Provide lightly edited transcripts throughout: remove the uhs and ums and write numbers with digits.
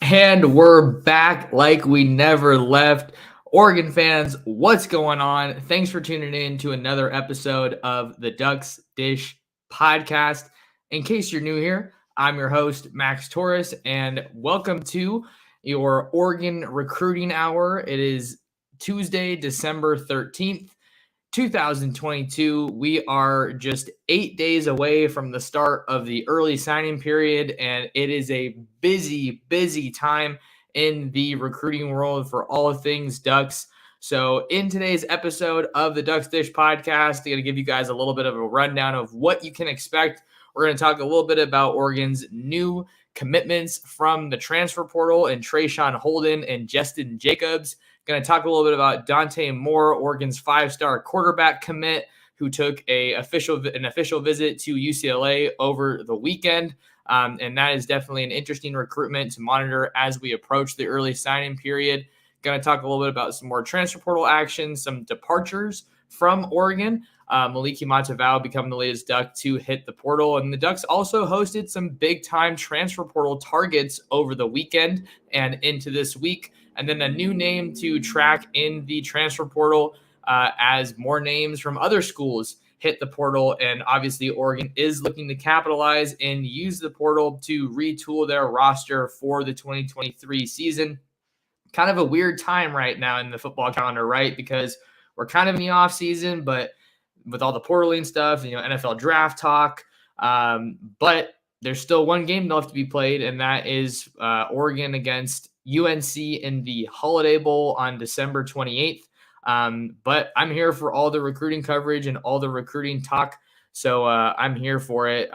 And we're back like we never left. Oregon fans, what's going on? Thanks for tuning in to another episode of the Ducks Dish podcast. In case you're new here, I'm your host, Max Torres, and welcome to your Oregon Recruiting Hour. It is Tuesday, December 13th. 2022. We are just 8 days away from the start of the early signing period, and it is a busy time in the recruiting world for all things Ducks. So, in today's episode of the Ducks Dish podcast, I'm going to give you guys a little bit of a rundown of what you can expect. We're going to talk a little bit about Oregon's new commitments from the transfer portal and Trey Sean Holden and Jestin Jacobs. Going to talk a little bit about Dante Moore, Oregon's five-star quarterback commit, who took an official visit to UCLA over the weekend. And that is definitely an interesting recruitment to monitor as we approach the early signing period. Going to talk a little bit about some more transfer portal action, some departures from Oregon. Maliki Matavao becoming the latest Duck to hit the portal. And the Ducks also hosted some big-time transfer portal targets over the weekend and into this week. And then a new name to track in the transfer portal as more names from other schools hit the portal. And obviously, Oregon is looking to capitalize and use the portal to retool their roster for the 2023 season. Kind of a weird time right now in the football calendar, right? Because we're kind of in the off season, but with all the portaling stuff, NFL draft talk. But there's still one game left to be played, and that is Oregon against UNC in the Holiday Bowl on December 28th. But I'm here for all the recruiting coverage and all the recruiting talk. So I'm here for it.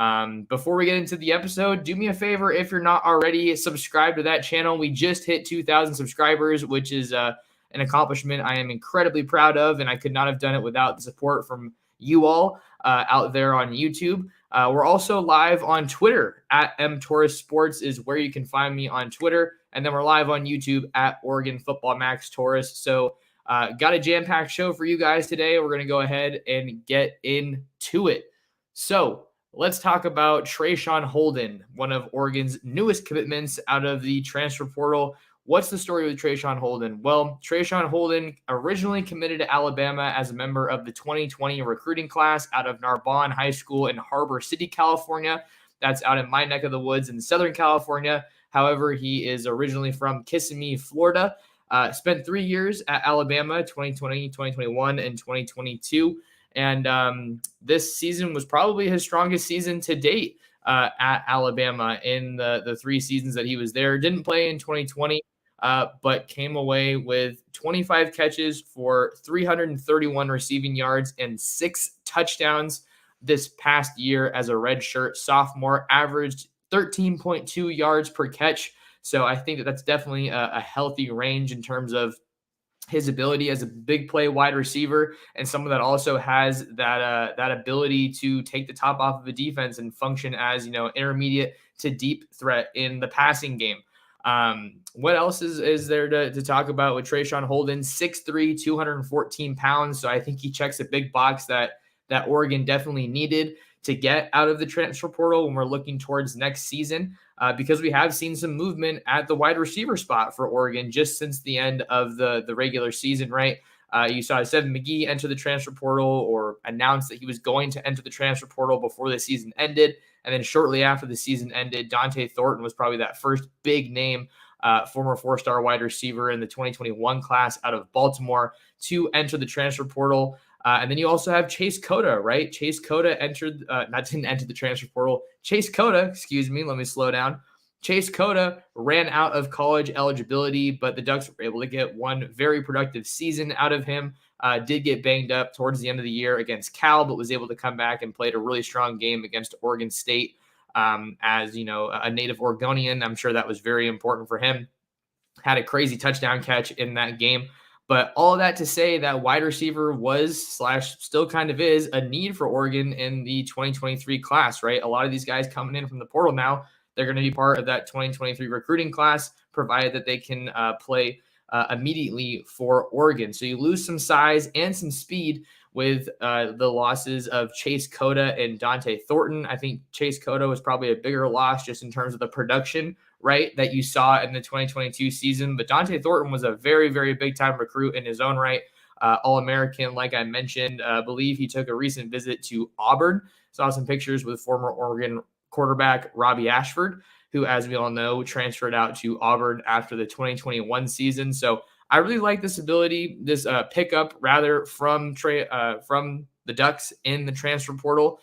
Before we get into the episode, do me a favor. If you're not already subscribed to that channel, we just hit 2,000 subscribers, which is an accomplishment I am incredibly proud of. And I could not have done it without the support from you all out there on YouTube. We're also live on Twitter at mtorresports is where you can find me on Twitter. And then we're live on YouTube at Oregon Football Max Torres. So got a jam-packed show for you guys today. We're going to go ahead and get into it. So let's talk about Traeshon Holden, one of Oregon's newest commitments out of the transfer portal. What's the story with Traeshon Holden? Well, Traeshon Holden originally committed to Alabama as a member of the 2020 recruiting class out of Narbonne High School in Harbor City, California. That's out in my neck of the woods in Southern California. However, he is originally from Kissimmee, Florida. Spent 3 years at Alabama, 2020, 2021, and 2022. And this season was probably his strongest season to date at Alabama in the 3 seasons that he was there. Didn't play in 2020, but came away with 25 catches for 331 receiving yards and 6 touchdowns this past year as a redshirt sophomore, averaged 13.2 yards per catch. So I think that's definitely a healthy range in terms of his ability as a big play wide receiver and someone that also has that ability to take the top off of a defense and function as, intermediate to deep threat in the passing game. What else is there to talk about with Traeshon Holden? 6'3", 214 pounds. So I think he checks a big box that Oregon definitely needed to get out of the transfer portal when we're looking towards next season, because we have seen some movement at the wide receiver spot for Oregon just since the end of the regular season, right? You saw Seven McGee enter the transfer portal or announce that he was going to enter the transfer portal before the season ended. And then shortly after the season ended, Dante Thornton was probably that first big name, former 4-star wide receiver in the 2021 class out of Baltimore to enter the transfer portal. And then you also have Chase Cota, right? Chase Cota didn't enter the transfer portal. Chase Cota ran out of college eligibility, but the Ducks were able to get one very productive season out of him. Did get banged up towards the end of the year against Cal, but was able to come back and played a really strong game against Oregon State. As a native Oregonian, I'm sure that was very important for him. Had a crazy touchdown catch in that game. But all of that to say that wide receiver was / still kind of is a need for Oregon in the 2023 class, right? A lot of these guys coming in from the portal now, they're going to be part of that 2023 recruiting class, provided that they can play immediately for Oregon. So you lose some size and some speed with the losses of Chase Cota and Dante Thornton. I think Chase Cota was probably a bigger loss just in terms of the production, right, that you saw in the 2022 season. But Dante Thornton was a very, very big time recruit in his own right. All-American, like I mentioned. I believe he took a recent visit to Auburn. Saw some pictures with former Oregon quarterback Robbie Ashford, who, as we all know, transferred out to Auburn after the 2021 season. So I really like this ability, this pickup rather from the Ducks in the transfer portal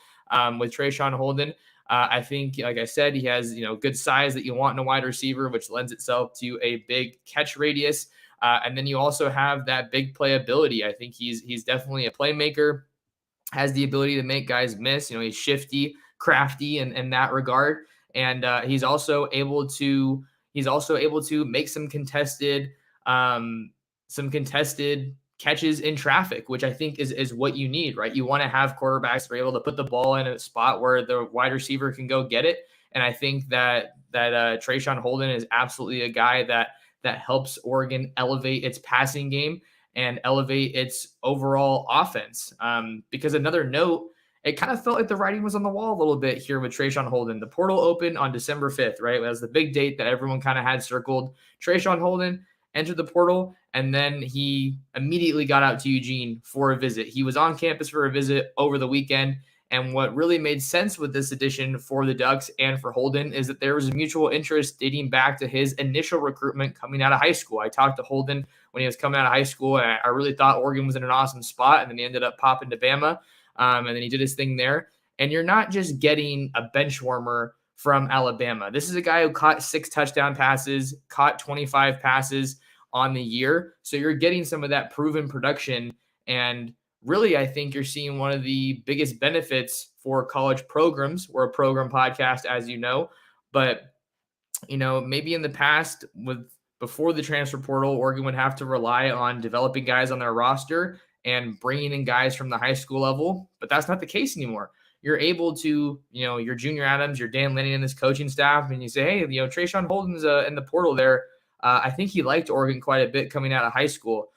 with Trey Sean Holden. I think, like I said, he has good size that you want in a wide receiver, which lends itself to a big catch radius. And then you also have that big playability. I think he's definitely a playmaker, has the ability to make guys miss. He's shifty, crafty in that regard, and he's also able to make some contested catches in traffic, which I think is what you need, right? You want to have quarterbacks that are able to put the ball in a spot where the wide receiver can go get it. And I think that Traeshon Holden is absolutely a guy that helps Oregon elevate its passing game and elevate its overall offense. Because another note, it kind of felt like the writing was on the wall a little bit here with Traeshon Holden. The portal opened on December 5th, right? It was the big date that everyone kind of had circled. Traeshon Holden entered the portal, and then he immediately got out to Eugene for a visit. He was on campus for a visit over the weekend. And what really made sense with this addition for the Ducks and for Holden is that there was a mutual interest dating back to his initial recruitment coming out of high school. I talked to Holden when he was coming out of high school, and I really thought Oregon was in an awesome spot, and then he ended up popping to Bama, and then he did his thing there. And you're not just getting a bench warmer from Alabama. This is a guy who caught 6 touchdown passes, caught 25 passes on the year. So you're getting some of that proven production, and really, I think you're seeing one of the biggest benefits for college programs. We're a program podcast, as you know, but maybe in the past, before the transfer portal, Oregon would have to rely on developing guys on their roster and bringing in guys from the high school level, but that's not the case anymore. You're able to, your Junior Adams, your Dan Lenny and this coaching staff, and you say, hey, Traeshon Holden's in the portal there. I think he liked Oregon quite a bit coming out of high school.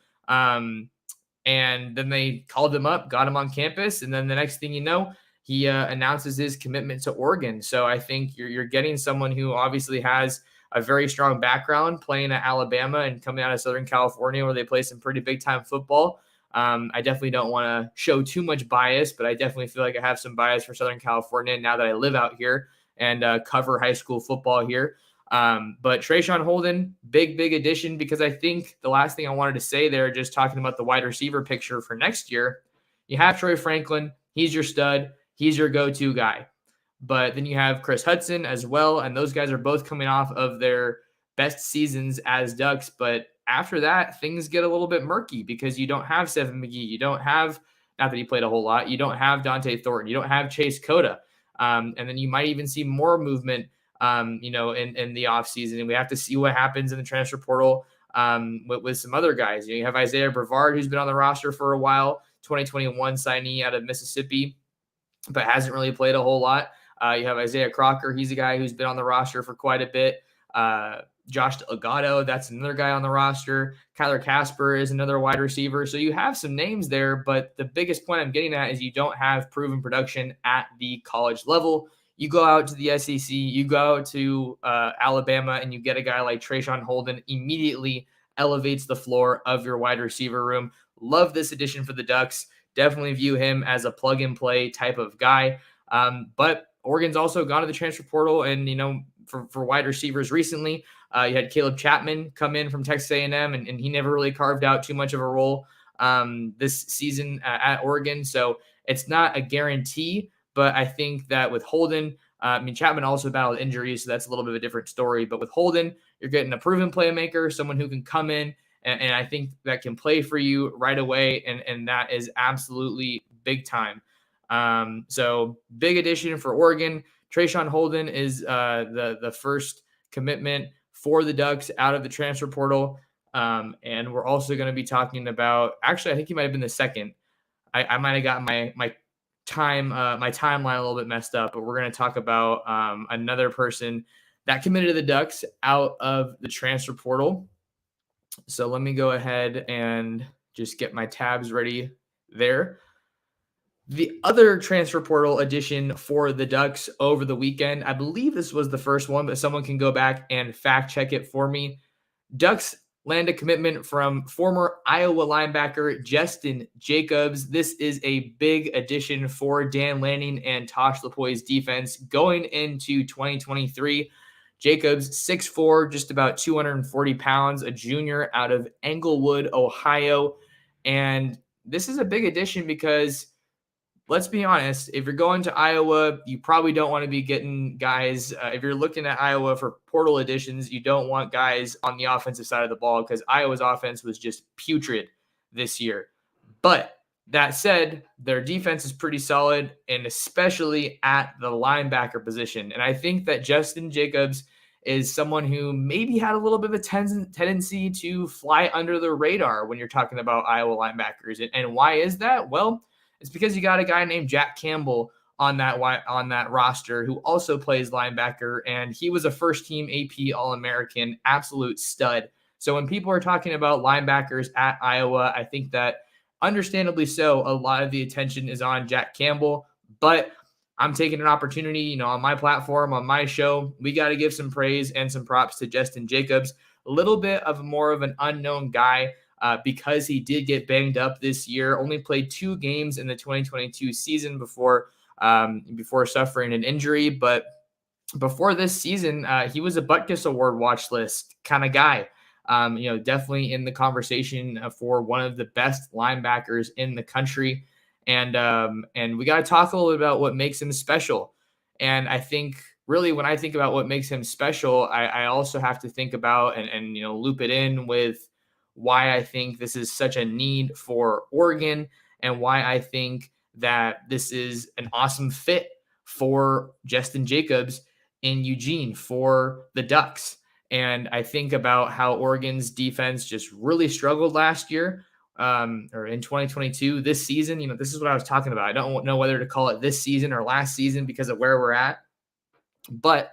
And then they called him up, got him on campus, and then the next thing you know, he announces his commitment to Oregon. So I think you're getting someone who obviously has a very strong background playing at Alabama and coming out of Southern California where they play some pretty big-time football. I definitely don't want to show too much bias, but I definitely feel like I have some bias for Southern California now that I live out here and cover high school football here. But Traeshon Holden, big addition, because I think the last thing I wanted to say there, just talking about the wide receiver picture for next year, you have Troy Franklin. He's your stud. He's your go-to guy. But then you have Chris Hudson as well, and those guys are both coming off of their best seasons as Ducks. But after that, things get a little bit murky because you don't have Seven McGee. You don't have, not that he played a whole lot, you don't have Dante Thornton. You don't have Chase Cota. And then you might even see more movement in the offseason. And we have to see what happens in the transfer portal with some other guys. You have Isaiah Brevard, who's been on the roster for a while, 2021 signee out of Mississippi, but hasn't really played a whole lot. You have Isaiah Crocker. He's a guy who's been on the roster for quite a bit. Josh Delgado, that's another guy on the roster. Kyler Casper is another wide receiver. So you have some names there, but the biggest point I'm getting at is you don't have proven production at the college level. You go out to the SEC, you go out to Alabama, and you get a guy like Traeshon Holden, immediately elevates the floor of your wide receiver room. Love this addition for the Ducks. Definitely view him as a plug-and-play type of guy. But Oregon's also gone to the transfer portal, and for wide receivers recently, you had Caleb Chapman come in from Texas A&M, and he never really carved out too much of a role this season at Oregon. So it's not a guarantee, but I think that with Holden, Chapman also battled injuries, so that's a little bit of a different story. But with Holden, you're getting a proven playmaker, someone who can come in, and I think that can play for you right away, and that is absolutely big time. So big addition for Oregon. Traeshon Holden is the first commitment for the Ducks out of the transfer portal. And we're also going to be talking about, actually, I think he might have been the second. I might have gotten my timeline a little bit messed up, but we're going to talk about another person that committed to the Ducks out of the transfer portal. So let me go ahead and just get my tabs ready there. The other transfer portal addition for the Ducks over the weekend, I believe this was the first one, but someone can go back and fact check it for me. Ducks land a commitment from former Iowa linebacker Jestin Jacobs. This is a big addition for Dan Lanning and Tosh Lapoi's defense going into 2023. Jacobs, 6'4", just about 240 pounds, a junior out of Englewood, Ohio. And this is a big addition because let's be honest, if you're going to Iowa, you probably don't want to be getting guys. If you're looking at Iowa for portal additions, you don't want guys on the offensive side of the ball because Iowa's offense was just putrid this year. But that said, their defense is pretty solid, and especially at the linebacker position. And I think that Jestin Jacobs is someone who maybe had a little bit of a tendency to fly under the radar when you're talking about Iowa linebackers. And why is that? Well, it's because you got a guy named Jack Campbell on that roster who also plays linebacker, and he was a first-team AP All-American, absolute stud. So when people are talking about linebackers at Iowa, I think that understandably so, a lot of the attention is on Jack Campbell, but I'm taking an opportunity, on my platform, on my show, we got to give some praise and some props to Jestin Jacobs, a little bit of more of an unknown guy. Because he did get banged up this year, only played 2 games in the 2022 season before suffering an injury. But before this season, he was a Butkus Award watch list kind of guy. Definitely in the conversation for one of the best linebackers in the country. And we got to talk a little bit about what makes him special. And I think really when I think about what makes him special, I also have to think about and loop it in with why I think this is such a need for Oregon and why I think that this is an awesome fit for Jestin Jacobs in Eugene for the Ducks. And I think about how Oregon's defense just really struggled last year or in 2022. This season, this is what I was talking about. I don't know whether to call it this season or last season because of where we're at. But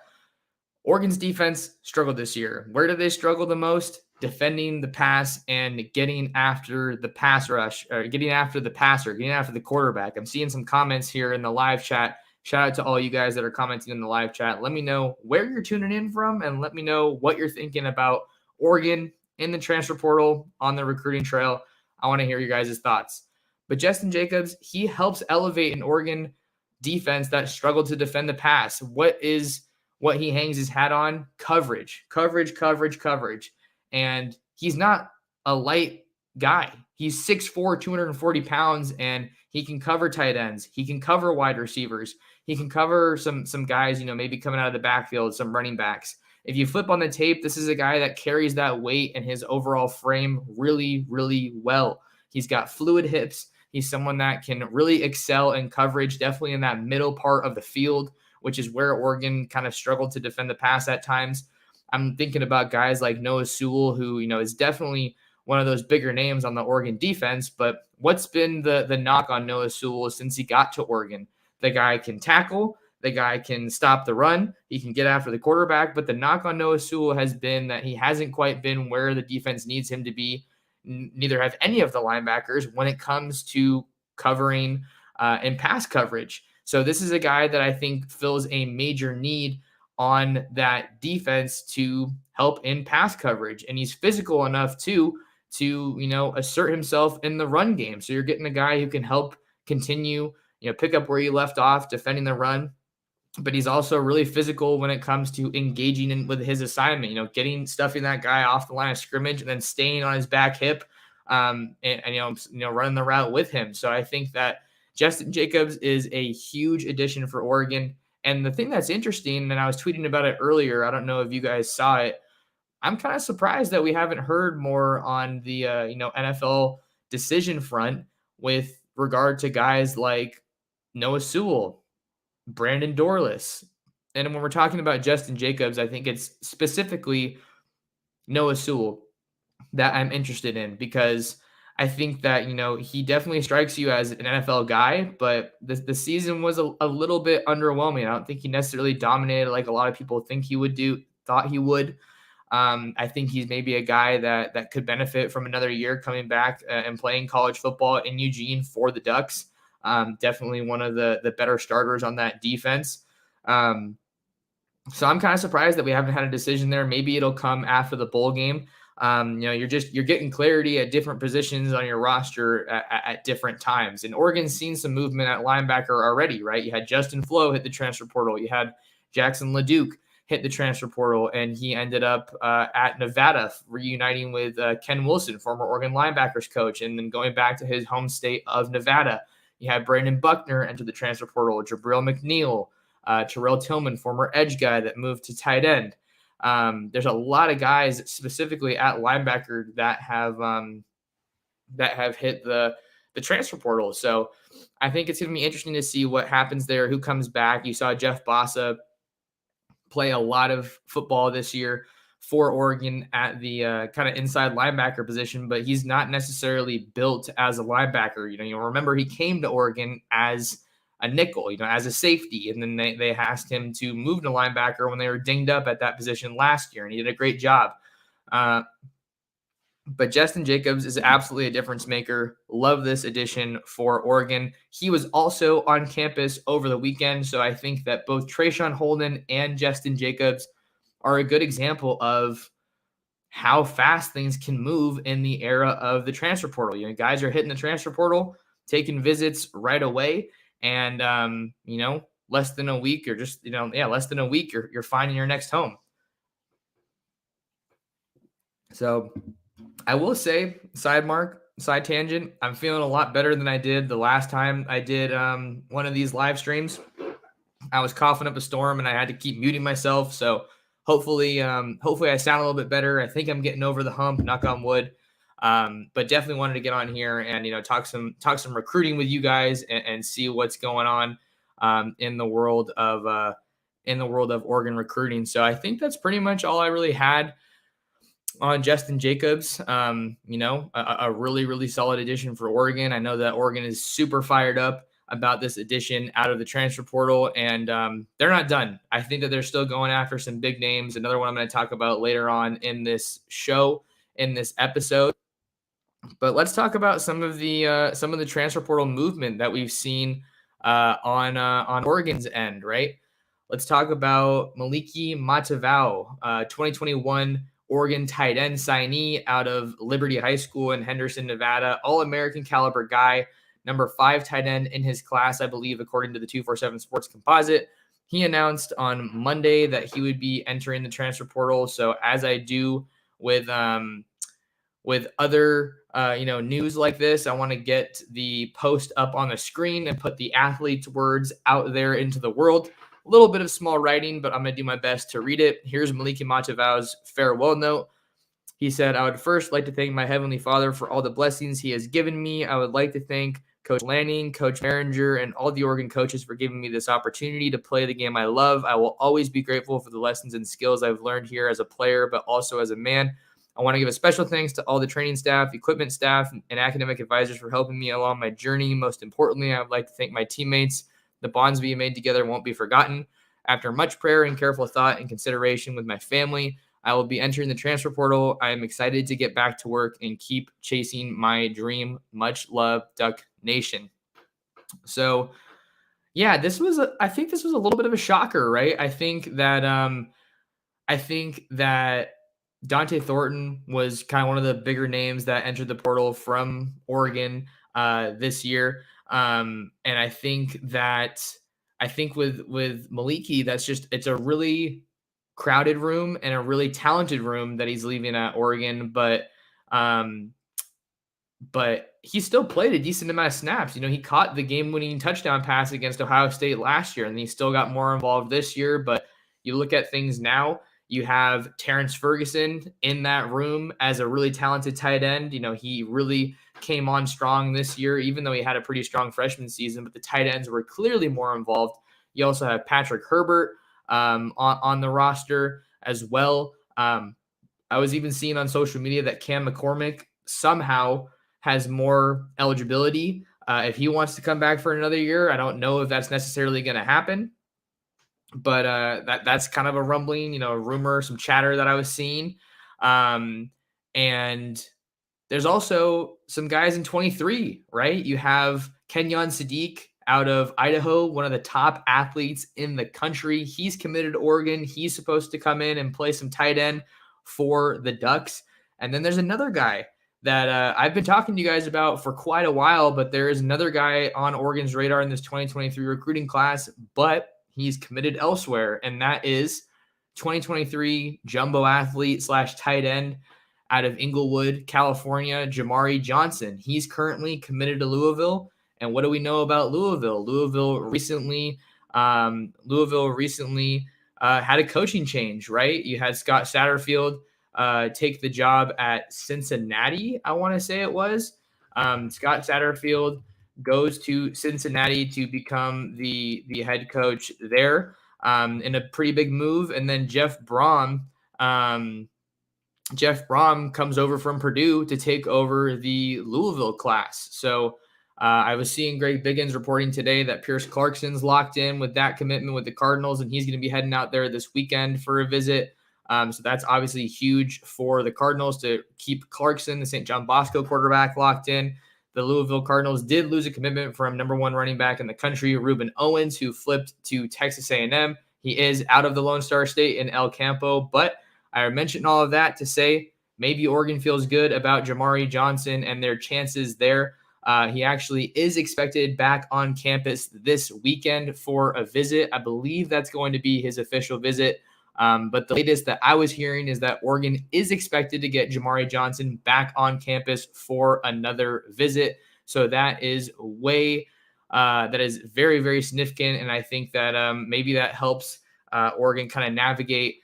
Oregon's defense struggled this year. Where did they struggle the most? Defending the pass and getting after the pass rush, or getting after the passer, getting after the quarterback. I'm seeing some comments here in the live chat. Shout out to all you guys that are commenting in the live chat. Let me know where you're tuning in from and let me know what you're thinking about Oregon in the transfer portal on the recruiting trail. I want to hear your guys' thoughts. But Jestin Jacobs, he helps elevate an Oregon defense that struggled to defend the pass. What he hangs his hat on? Coverage. And he's not a light guy. He's 6'4", 240 pounds, and he can cover tight ends. He can cover wide receivers. He can cover some guys, maybe coming out of the backfield, some running backs. If you flip on the tape, this is a guy that carries that weight and his overall frame really, really well. He's got fluid hips. He's someone that can really excel in coverage, definitely in that middle part of the field, which is where Oregon kind of struggled to defend the pass at times. I'm thinking about guys like Noah Sewell, who, is definitely one of those bigger names on the Oregon defense. But what's been the knock on Noah Sewell since he got to Oregon? The guy can tackle. The guy can stop the run. He can get after the quarterback. But the knock on Noah Sewell has been that he hasn't quite been where the defense needs him to be. Neither have any of the linebackers when it comes to covering and pass coverage. So this is a guy that I think fills a major need on that defense to help in pass coverage. And he's physical enough to assert himself in the run game. So you're getting a guy who can help continue, pick up where you left off defending the run. But he's also really physical when it comes to engaging with his assignment, stuffing that guy off the line of scrimmage and then staying on his back hip and running the route with him. So I think that Jestin Jacobs is a huge addition for Oregon. And the thing that's interesting, and I was tweeting about it earlier, I don't know if you guys saw it, I'm kind of surprised that we haven't heard more on the NFL decision front with regard to guys like Noah Sewell, Brandon Dorless. And when we're talking about Jestin Jacobs, I think it's specifically Noah Sewell that I'm interested in because I think that, he definitely strikes you as an NFL guy, but the season was a little bit underwhelming. I don't think he necessarily dominated like a lot of people thought he would. I think he's maybe a guy that could benefit from another year coming back and playing college football in Eugene for the Ducks. Definitely one of the better starters on that defense. So I'm kind of surprised that we haven't had a decision there. Maybe it'll come after the bowl game. You're getting clarity at different positions on your roster at different times. And Oregon's seen some movement at linebacker already, right? You had Justin Flo hit the transfer portal. You had Jackson LeDuc hit the transfer portal, and he ended up at Nevada reuniting with Ken Wilson, former Oregon linebackers coach, and then going back to his home state of Nevada. You had Brandon Buckner enter the transfer portal, Jabril McNeil, Terrell Tillman, former edge guy that moved to tight end. There's a lot of guys specifically at linebacker that have hit the transfer portal. So I think it's going to be interesting to see what happens there, who comes back. You saw Jeff Bossa play a lot of football this year for Oregon at the kind of inside linebacker position, but he's not necessarily built as a linebacker. You'll remember he came to Oregon as a nickel, as a safety. And then they asked him to move to linebacker when they were dinged up at that position last year, and he did a great job. But Jestin Jacobs is absolutely a difference maker. Love this addition for Oregon. He was also on campus over the weekend, so I think that both Trey Sean Holden and Jestin Jacobs are a good example of how fast things can move in the era of the transfer portal. Guys are hitting the transfer portal, taking visits right away. And, less than a week or less than a week, you're finding your next home. So I will say, side tangent, I'm feeling a lot better than I did the last time I did one of these live streams. I was coughing up a storm and I had to keep muting myself. So hopefully I sound a little bit better. I think I'm getting over the hump, knock on wood. But definitely wanted to get on here and, talk some recruiting with you guys and see what's going on in the world of Oregon recruiting. So I think that's pretty much all I really had on Jestin Jacobs. A really, really solid addition for Oregon. I know that Oregon is super fired up about this addition out of the transfer portal, and they're not done. I think that they're still going after some big names. Another one I'm going to talk about later on in this show, in this episode. But let's talk about some of the transfer portal movement that we've seen on Oregon's end, right? Let's talk about Maliki Matavao, 2021 Oregon tight end signee out of Liberty High School in Henderson, Nevada. All-American caliber guy, number 5 tight end in his class, I believe, according to the 247 Sports Composite. He announced on Monday that he would be entering the transfer portal. So as I do with other news like this, I want to get the post up on the screen and put the athlete's words out there into the world. A little bit of small writing, but I'm going to do my best to read it. Here's Maliki Matavao's farewell note. He said, "I would first like to thank my Heavenly Father for all the blessings he has given me. I would like to thank Coach Lanning, Coach Behringer, and all the Oregon coaches for giving me this opportunity to play the game I love. I will always be grateful for the lessons and skills I've learned here as a player, but also as a man. I want to give a special thanks to all the training staff, equipment staff, and academic advisors for helping me along my journey. Most importantly, I would like to thank my teammates. The bonds we made together won't be forgotten. After much prayer and careful thought and consideration with my family, I will be entering the transfer portal. I am excited to get back to work and keep chasing my dream. Much love, Duck Nation." So, yeah, I think this was a little bit of a shocker, right? I think that Dante Thornton was kind of one of the bigger names that entered the portal from Oregon this year. And I think with Maliki, it's a really crowded room and a really talented room that he's leaving at Oregon, but he still played a decent amount of snaps. He caught the game-winning touchdown pass against Ohio State last year, and he still got more involved this year. But you look at things now, you have Terrence Ferguson in that room as a really talented tight end. He really came on strong this year, even though he had a pretty strong freshman season, but the tight ends were clearly more involved. You also have Patrick Herbert on the roster as well. I was even seeing on social media that Cam McCormick somehow has more eligibility if he wants to come back for another year. I don't know if that's necessarily going to happen, but that's kind of a rumbling, rumor, some chatter that I was seeing. And there's also some guys in 23, right? You have Kenyon Sadiq out of Idaho, one of the top athletes in the country. He's committed to Oregon. He's supposed to come in and play some tight end for the Ducks. And then there's another guy that I've been talking to you guys about for quite a while, but there is another guy on Oregon's radar in this 2023 recruiting class, but he's committed elsewhere, and that is 2023 jumbo athlete / tight end out of Inglewood, California, Jamari Johnson. He's currently committed to Louisville. And what do we know about Louisville? Louisville recently had a coaching change, right? You had Scott Satterfield take the job at Cincinnati, I want to say it was. Scott Satterfield goes to Cincinnati to become the head coach there in a pretty big move. And then Jeff Brom comes over from Purdue to take over the Louisville class. So I was seeing Greg Biggins reporting today that Pierce Clarkson's locked in with that commitment with the Cardinals, and he's going to be heading out there this weekend for a visit. So that's obviously huge for the Cardinals to keep Clarkson, the St. John Bosco quarterback, locked in. The Louisville Cardinals did lose a commitment from number one running back in the country, Reuben Owens, who flipped to Texas A&M. He is out of the Lone Star State in El Campo, but I mentioned all of that to say maybe Oregon feels good about Jamari Johnson and their chances there. He actually is expected back on campus this weekend for a visit. I believe that's going to be his official visit. But the latest that I was hearing is that Oregon is expected to get Jamari Johnson back on campus for another visit. So that is that is very, very significant. And I think that maybe that helps Oregon kind of navigate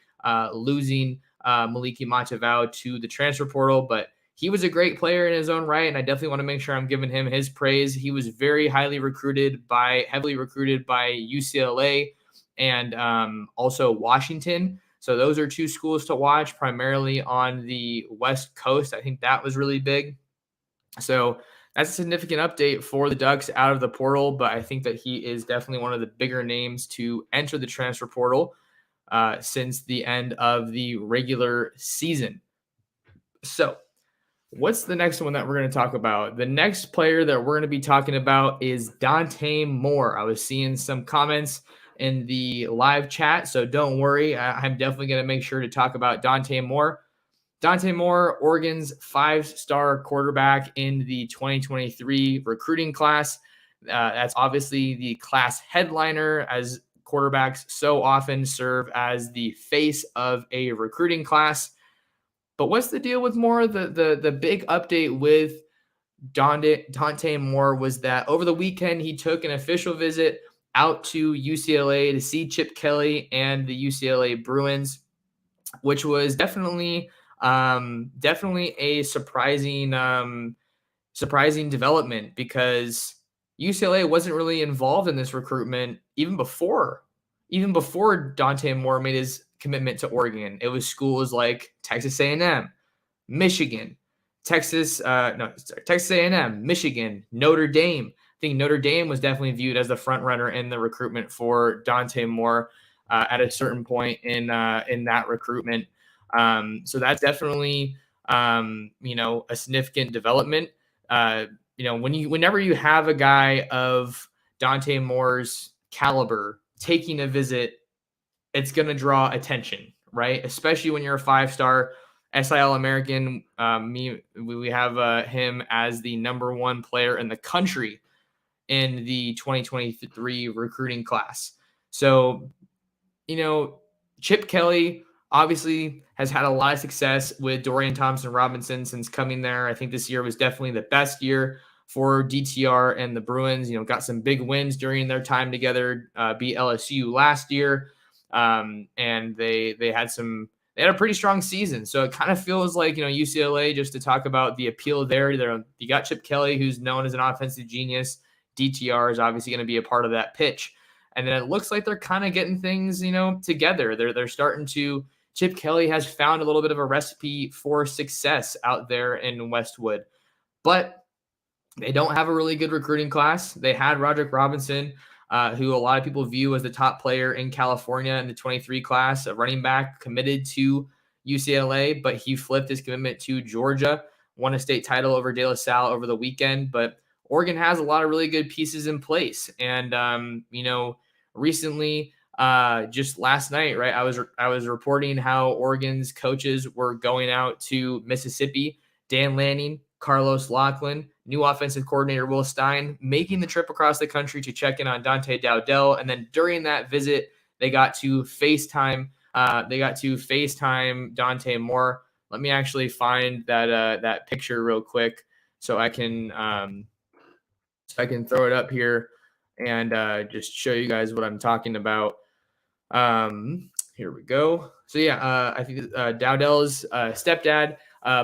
losing Maliki Matavao to the transfer portal. But he was a great player in his own right, and I definitely want to make sure I'm giving him his praise. He was very heavily recruited by UCLA and also Washington. So those are two schools to watch, primarily on the West Coast. I think that was really big. So that's a significant update for the Ducks out of the portal, but I think that he is definitely one of the bigger names to enter the transfer portal since the end of the regular season. So what's the next one that we're going to talk about? The next player that we're going to be talking about is Dante Moore. I was seeing some comments in the live chat, so don't worry. I'm definitely going to make sure to talk about Dante Moore. Dante Moore, Oregon's 5-star quarterback in the 2023 recruiting class. That's obviously the class headliner, as quarterbacks so often serve as the face of a recruiting class. But what's the deal with Moore? The big update with Dante Moore was that over the weekend, he took an official visit out to UCLA to see Chip Kelly and the UCLA Bruins, which was definitely a surprising development, because UCLA wasn't really involved in this recruitment even before Dante Moore made his commitment to Oregon. It was schools like Texas A&M, Michigan, Texas A&M, Michigan, Notre Dame. I think Notre Dame was definitely viewed as the front runner in the recruitment for Dante Moore at a certain point in that recruitment. So that's definitely a significant development. Whenever you have a guy of Dante Moore's caliber taking a visit, it's going to draw attention, right? Especially when you're a 5-star SIL American. We have him as the number one player in the country in the 2023 recruiting class. So, Chip Kelly obviously has had a lot of success with Dorian Thompson-Robinson since coming there. I think this year was definitely the best year for DTR and the Bruins. Got some big wins during their time together, beat LSU last year. And they had a pretty strong season. So it kind of feels like, UCLA, just to talk about the appeal there, you got Chip Kelly, who's known as an offensive genius. DTR is obviously going to be a part of that pitch. And then it looks like they're kind of getting things, together. They're starting to, Chip Kelly has found a little bit of a recipe for success out there in Westwood, but they don't have a really good recruiting class. They had Roderick Robinson, who a lot of people view as the top player in California in the 23 class, a running back committed to UCLA, but he flipped his commitment to Georgia, won a state title over De La Salle over the weekend. But Oregon has a lot of really good pieces in place. And, recently, just last night, right, I was reporting how Oregon's coaches were going out to Mississippi. Dan Lanning, Carlos Lachlan, new offensive coordinator Will Stein, making the trip across the country to check in on Dante Dowdell. And then during that visit, they got to FaceTime. Dante Moore. Let me actually find that picture real quick so I can throw it up here and just show you guys what I'm talking about. Here we go. So yeah, I think Dowdell's stepdad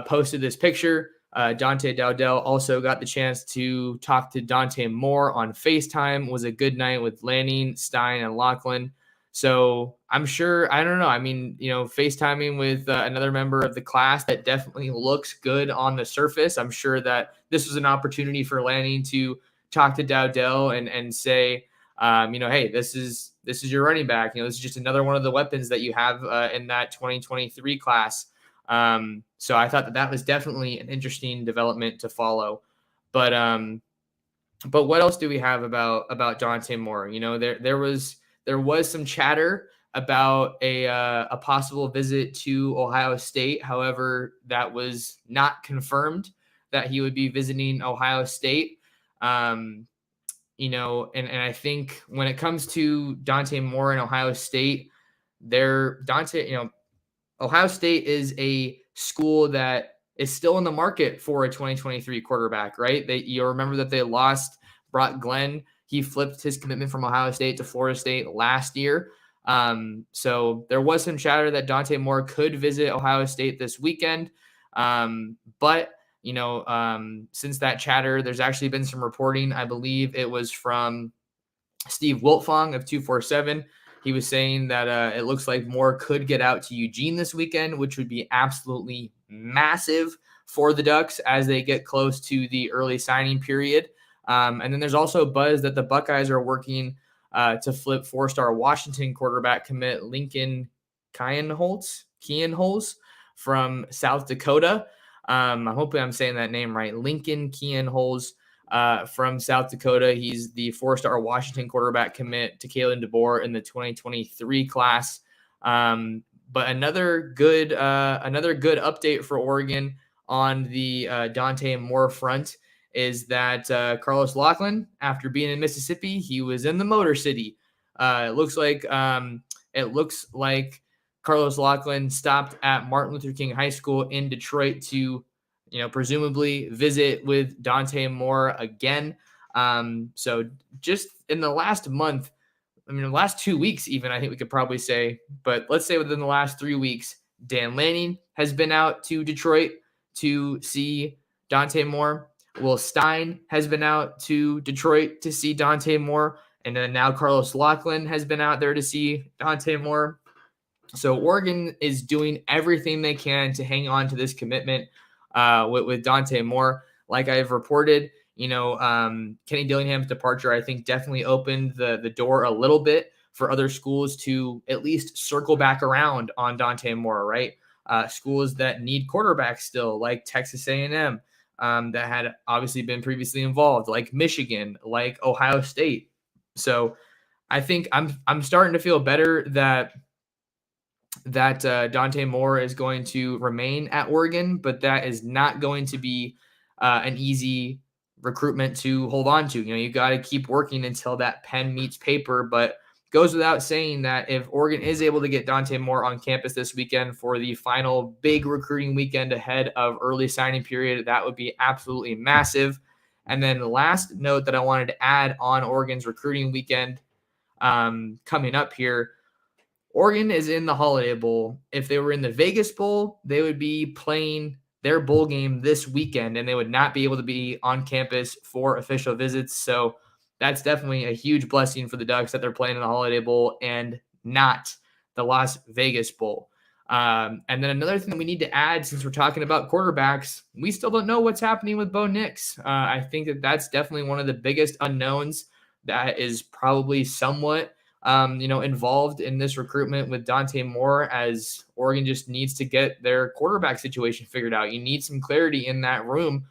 posted this picture. Dante Dowdell also got the chance to talk to Dante Moore on FaceTime. Was a good night with Lanning, Stein, and Lachlan. So I'm sure, I don't know. I mean, FaceTiming with another member of the class, that definitely looks good on the surface. I'm sure that this was an opportunity for Lanning to talk to Dowdell and say, hey, this is your running back. This is just another one of the weapons that you have in that 2023 class. So I thought that was definitely an interesting development to follow. But what else do we have about Dante Moore? There was some chatter about a possible visit to Ohio State. However, that was not confirmed that he would be visiting Ohio State. And I think when it comes to Dante Moore and Ohio State, Ohio State is a school that is still in the market for a 2023 quarterback, right? You'll remember that they lost Brock Glenn. He flipped his commitment from Ohio State to Florida State last year. So there was some chatter that Dante Moore could visit Ohio State this weekend. But since that chatter, there's actually been some reporting. I believe it was from Steve Wiltfong of 247. He was saying that it looks like Moore could get out to Eugene this weekend, which would be absolutely massive for the Ducks as they get close to the early signing period. And then there's also buzz that the Buckeyes are working to flip four-star Washington quarterback commit Lincoln Kienholz from South Dakota. I'm hoping I'm saying that name right. Lincoln Kienholz from South Dakota. He's the four-star Washington quarterback commit to Kalen DeBoer in the 2023 class. But another good update for Oregon on the Dante Moore front is that Carlos Lachlan, after being in Mississippi, he was in the Motor City. It looks like Carlos Lachlan stopped at Martin Luther King High School in Detroit to, presumably visit with Dante Moore again. So just in the last month, the last 2 weeks even, I think we could probably say, but let's say within the last 3 weeks, Dan Lanning has been out to Detroit to see Dante Moore. Will Stein has been out to Detroit to see Dante Moore. And then now Carlos Lachlan has been out there to see Dante Moore. So Oregon is doing everything they can to hang on to this commitment with Dante Moore. Like I've reported, Kenny Dillingham's departure, I think, definitely opened the door a little bit for other schools to at least circle back around on Dante Moore, right? Schools that need quarterbacks still, like Texas A&M, that had obviously been previously involved, like Michigan, like Ohio State. So I think I'm starting to feel better that Dante Moore is going to remain at Oregon, but that is not going to be an easy recruitment to hold on to. You got to keep working until that pen meets paper, but goes without saying that if Oregon is able to get Dante Moore on campus this weekend for the final big recruiting weekend ahead of early signing period, that would be absolutely massive. And then the last note that I wanted to add on Oregon's recruiting weekend coming up here, Oregon is in the Holiday Bowl. If they were in the Vegas Bowl, they would be playing their bowl game this weekend, and they would not be able to be on campus for official visits. So that's definitely a huge blessing for the Ducks that they're playing in the Holiday Bowl and not the Las Vegas Bowl. And then another thing that we need to add, since we're talking about quarterbacks, we still don't know what's happening with Bo Nix. I think that's definitely one of the biggest unknowns that is probably somewhat involved in this recruitment with Dante Moore, as Oregon just needs to get their quarterback situation figured out. You need some clarity in that room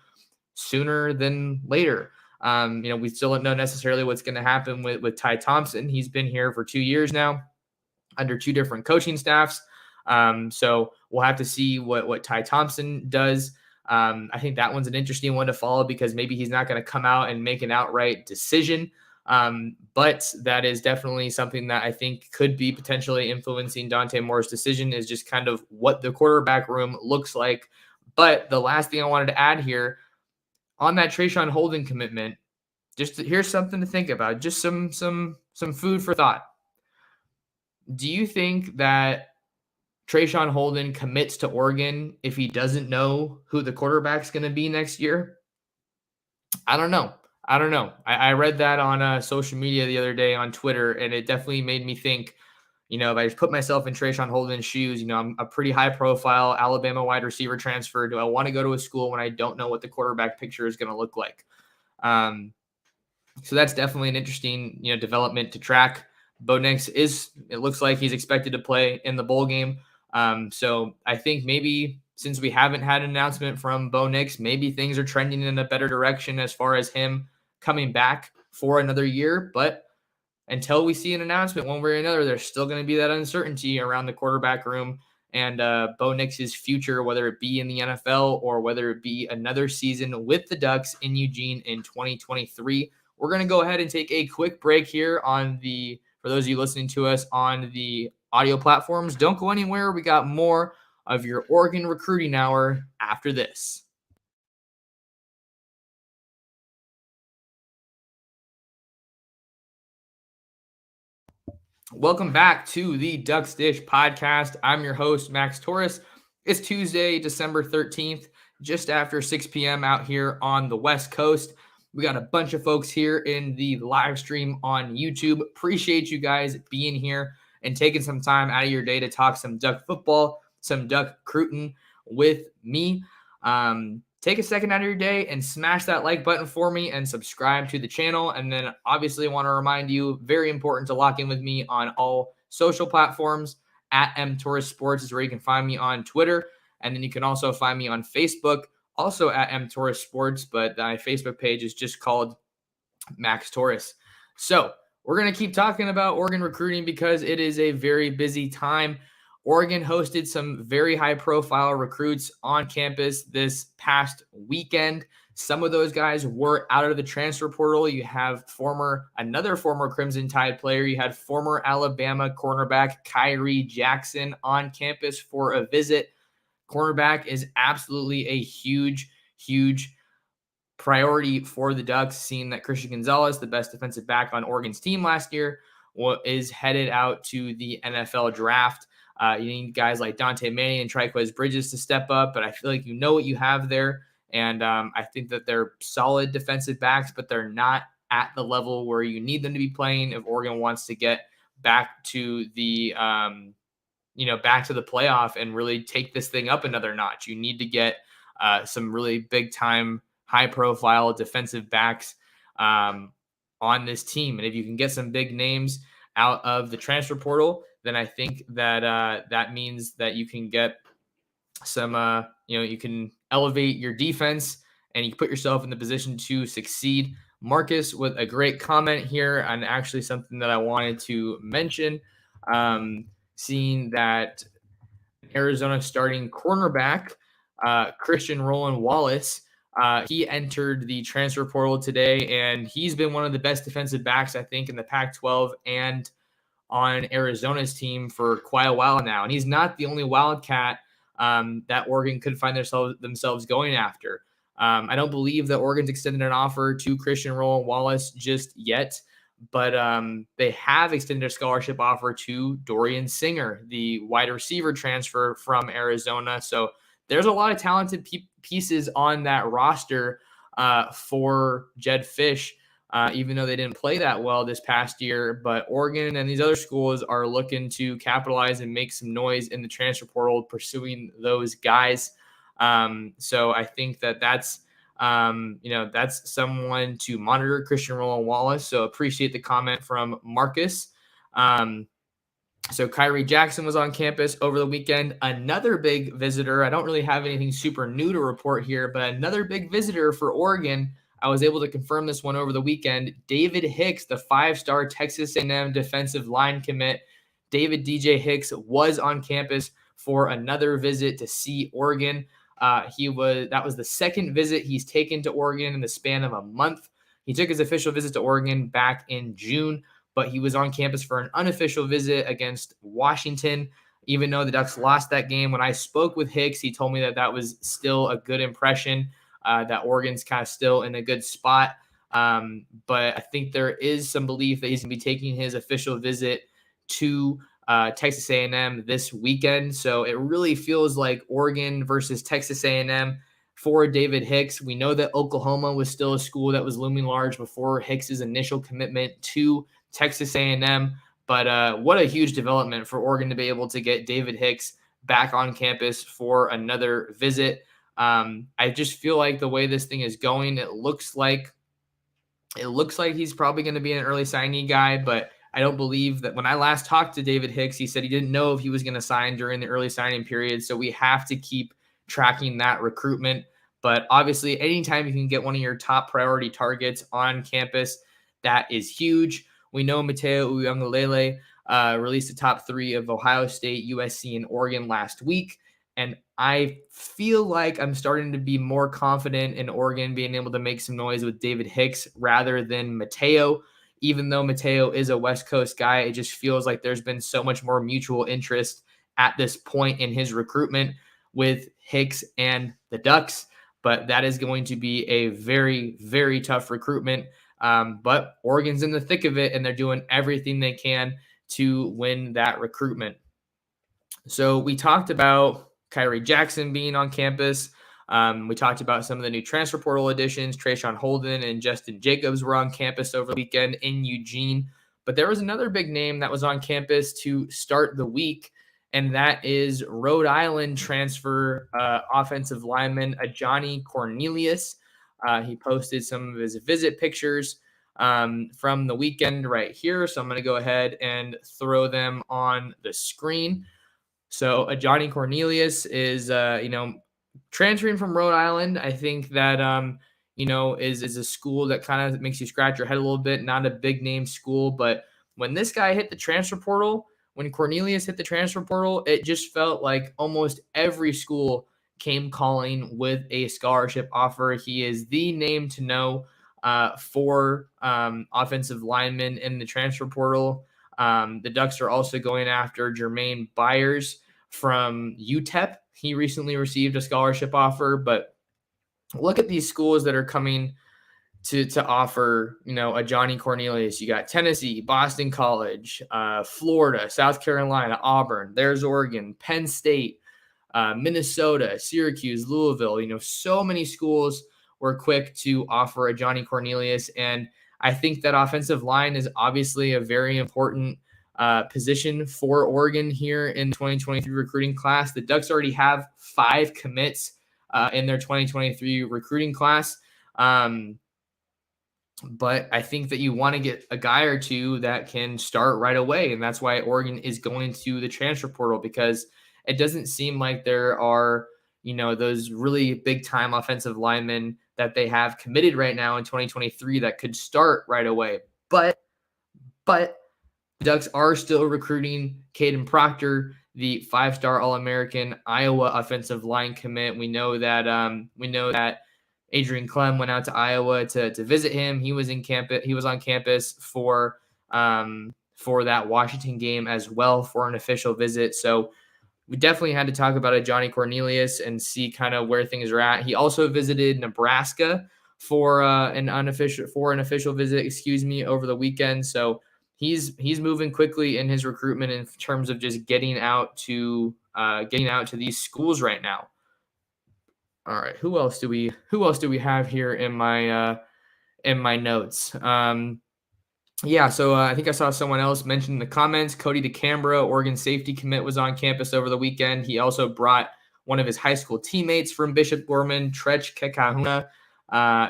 sooner than later. We still don't know necessarily what's going to happen with Ty Thompson. He's been here for 2 years now under 2 different coaching staffs. So we'll have to see what Ty Thompson does. I think that one's an interesting one to follow because maybe he's not going to come out and make an outright decision. But that is definitely something that I think could be potentially influencing Dante Moore's decision, is just kind of what the quarterback room looks like. But the last thing I wanted to add here on that Trey Sean Holden commitment, here's something to think about, just some food for thought. Do you think that Trey Sean Holden commits to Oregon if he doesn't know who the quarterback's going to be next year? I don't know. I read that on social media the other day on Twitter, and it definitely made me think, if I just put myself in Trey Sean Holden's shoes, I'm a pretty high profile Alabama wide receiver transfer. Do I want to go to a school when I don't know what the quarterback picture is going to look like? So that's definitely an interesting, development to track. Bo Nix it looks like he's expected to play in the bowl game. So I think maybe since we haven't had an announcement from Bo Nix, maybe things are trending in a better direction as far as him coming back for another year. But until we see an announcement one way or another, there's still going to be that uncertainty around the quarterback room and Bo Nix's future, whether it be in the NFL or whether it be another season with the Ducks in Eugene in 2023. We're going to go ahead and take a quick break here for those of you listening to us on the audio platforms. Don't go anywhere. We got more of your Oregon Recruiting Hour after this. Welcome back to the Ducks Dish podcast. I'm your host, Max Torres. It's Tuesday, December 13th, just after 6 p.m. out here on the West Coast. We got a bunch of folks here in the live stream on YouTube. Appreciate you guys being here and taking some time out of your day to talk some Duck football, some Duck recruiting with me. Take a second out of your day and smash that like button for me and subscribe to the channel. And then obviously want to remind you, very important to lock in with me on all social platforms. At mtorres sports is where you can find me on Twitter. And then you can also find me on Facebook, also at mtorres sports, but my Facebook page is just called Max Torres. So we're going to keep talking about Oregon recruiting because it is a very busy time. Oregon hosted some very high-profile recruits on campus this past weekend. Some of those guys were out of the transfer portal. You have another former Crimson Tide player. You had former Alabama cornerback Kyrie Jackson on campus for a visit. Cornerback is absolutely a huge, huge priority for the Ducks, seeing that Christian Gonzalez, the best defensive back on Oregon's team last year, is headed out to the NFL draft. You need guys like Dante Moore and Triquez Bridges to step up, but I feel like what you have there. And I think that they're solid defensive backs, but they're not at the level where you need them to be playing if Oregon wants to get back to the back to the playoff and really take this thing up another notch. You need to get some really big time, high profile defensive backs on this team. And if you can get some big names out of the transfer portal, then I think that that means that you can get some, you can elevate your defense and you put yourself in the position to succeed. Marcus with a great comment here, and actually something that I wanted to mention, seeing that Arizona starting cornerback, Christian Roland Wallace, he entered the transfer portal today, and he's been one of the best defensive backs, I think, in the Pac-12 and on Arizona's team for quite a while now. And he's not the only Wildcat that Oregon could find themselves going after. I don't believe that Oregon's extended an offer to Christian Roland Wallace just yet, but they have extended a scholarship offer to Dorian Singer, the wide receiver transfer from Arizona. So there's a lot of talented pieces on that roster for Jedd Fisch, even though they didn't play that well this past year. But Oregon and these other schools are looking to capitalize and make some noise in the transfer portal, pursuing those guys. So I think that's someone to monitor, Christian Roland Wallace. So appreciate the comment from Marcus. So Kyrie Jackson was on campus over the weekend. Another big visitor. I don't really have anything super new to report here, but another big visitor for Oregon. I was able to confirm this one over the weekend. David Hicks, the 5-star Texas A&M defensive line commit, David DJ Hicks was on campus for another visit to see Oregon. That was the second visit he's taken to Oregon in the span of a month. He took his official visit to Oregon back in June, but he was on campus for an unofficial visit against Washington. Even though the Ducks lost that game, when I spoke with Hicks, he told me that that was still a good impression, that Oregon's kind of still in a good spot. But I think there is some belief that he's going to be taking his official visit to Texas A&M this weekend. So it really feels like Oregon versus Texas A&M for David Hicks. We know that Oklahoma was still a school that was looming large before Hicks's initial commitment to Texas A&M. But what a huge development for Oregon to be able to get David Hicks back on campus for another visit. I just feel like the way this thing is going, it looks like he's probably going to be an early signee guy, but I don't believe that. When I last talked to David Hicks, he said he didn't know if he was going to sign during the early signing period. So we have to keep tracking that recruitment. But obviously, anytime you can get one of your top priority targets on campus, that is huge. We know Mateo Uiagalelei released the top 3 of Ohio State, USC, and Oregon last week. And I feel like I'm starting to be more confident in Oregon being able to make some noise with David Hicks rather than Mateo. Even though Mateo is a West Coast guy, it just feels like there's been so much more mutual interest at this point in his recruitment with Hicks and the Ducks. But that is going to be a very, very tough recruitment. But Oregon's in the thick of it, and they're doing everything they can to win that recruitment. So we talked about Kyrie Jackson being on campus. We talked about some of the new transfer portal additions. Trey Sean Holden and Jestin Jacobs were on campus over the weekend in Eugene. But there was another big name that was on campus to start the week, and that is Rhode Island transfer offensive lineman Ajani Cornelius. He posted some of his visit pictures from the weekend right here. So I'm going to go ahead and throw them on the screen. So Ajani Cornelius is, transferring from Rhode Island. I think that, is a school that kind of makes you scratch your head a little bit. Not a big name school, but when this guy hit the transfer portal, when Cornelius hit the transfer portal, it just felt like almost every school came calling with a scholarship offer. He is the name to know for offensive linemen in the transfer portal. The Ducks are also going after Jermaine Byers from UTEP. He recently received a scholarship offer, but look at these schools that are coming to offer, Ajani Cornelius. You got Tennessee, Boston College, Florida, South Carolina, Auburn. There's Oregon, Penn State, Minnesota, Syracuse, Louisville. So many schools were quick to offer Ajani Cornelius. And I think that offensive line is obviously a very important position for Oregon here in the 2023 recruiting class. The Ducks already have 5 commits in their 2023 recruiting class. But I think that you want to get a guy or two that can start right away. And that's why Oregon is going to the transfer portal, because it doesn't seem like there are, those really big time offensive linemen that they have committed right now in 2023 that could start right away. But the Ducks are still recruiting Caden Proctor, the 5-star All-American Iowa offensive line commit. We know that Adrian Clem went out to Iowa to visit him. He was on campus for that Washington game as well for an official visit. So we definitely had to talk about Ajani Cornelius and see kind of where things are at. He also visited Nebraska for an official visit, over the weekend. So he's moving quickly in his recruitment in terms of just getting out to these schools right now. All right, who else do we have here in my notes? So I think I saw someone else mention in the comments, Cody DeCambra, Oregon safety commit, was on campus over the weekend. He also brought one of his high school teammates from Bishop Gorman, Trech Kekahuna,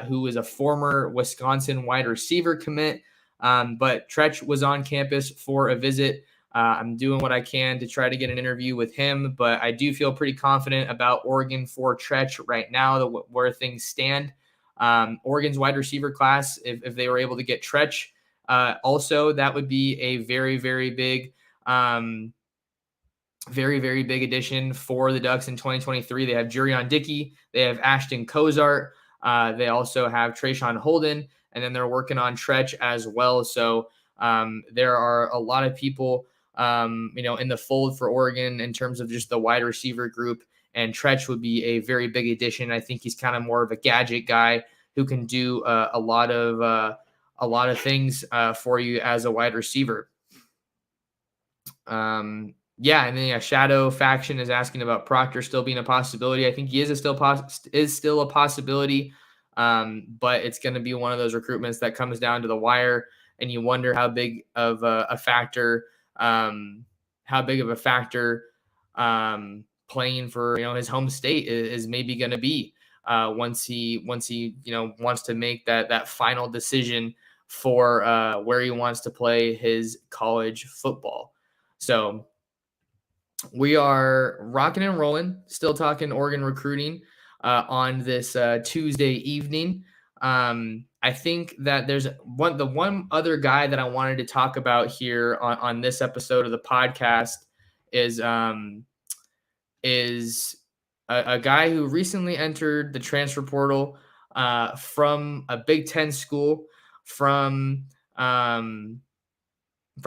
who is a former Wisconsin wide receiver commit. But Trech was on campus for a visit. I'm doing what I can to try to get an interview with him, but I do feel pretty confident about Oregon for Trech right now, where things stand. Oregon's wide receiver class, if they were able to get Treach, also that would be a very, very big very big addition for the Ducks in 2023. They have Jurion Dickey. They have Ashton Kozart. They also have Trey Sean Holden, and then they're working on Treach as well. So there are a lot of people, in the fold for Oregon in terms of just the wide receiver group. And Treach would be a very big addition. I think he's kind of more of a gadget guy who can do a lot of things for you as a wide receiver. Yeah, and then Shadow Faction is asking about Proctor still being a possibility. I think he is still a possibility, but it's going to be one of those recruitments that comes down to the wire, and you wonder how big of a factor playing for his home state is maybe going to be once he wants to make that final decision for where he wants to play his college football. So we are rocking and rolling, still talking Oregon recruiting on this Tuesday evening. I think that there's the one other guy that I wanted to talk about here on this episode of the podcast is a guy who recently entered the transfer portal from a Big Ten school from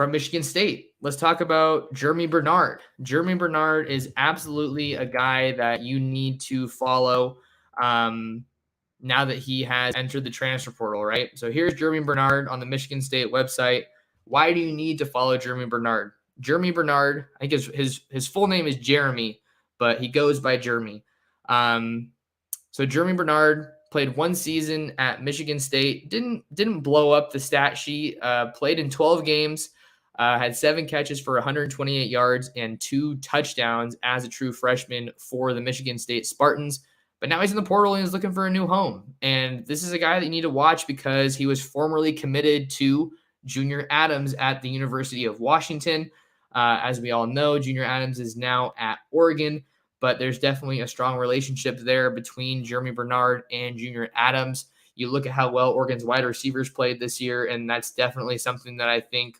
Michigan State. Let's talk about Jeremy Bernard. Jeremy Bernard is absolutely a guy that you need to follow now that he has entered the transfer portal, right? So here's Jeremy Bernard on the Michigan State website. Why do you need to follow Jeremy Bernard? Jeremy Bernard, I think his full name is Jeremy, but he goes by Jeremy. So Jeremy Bernard played one season at Michigan State, didn't blow up the stat sheet, played in 12 games, had 7 catches for 128 yards and 2 touchdowns as a true freshman for the Michigan State Spartans. But now he's in the portal and he's looking for a new home. And this is a guy that you need to watch because he was formerly committed to Junior Adams at the University of Washington. As we all know, Junior Adams is now at Oregon, but there's definitely a strong relationship there between Jeremy Bernard and Junior Adams. You look at how well Oregon's wide receivers played this year, and that's definitely something that I think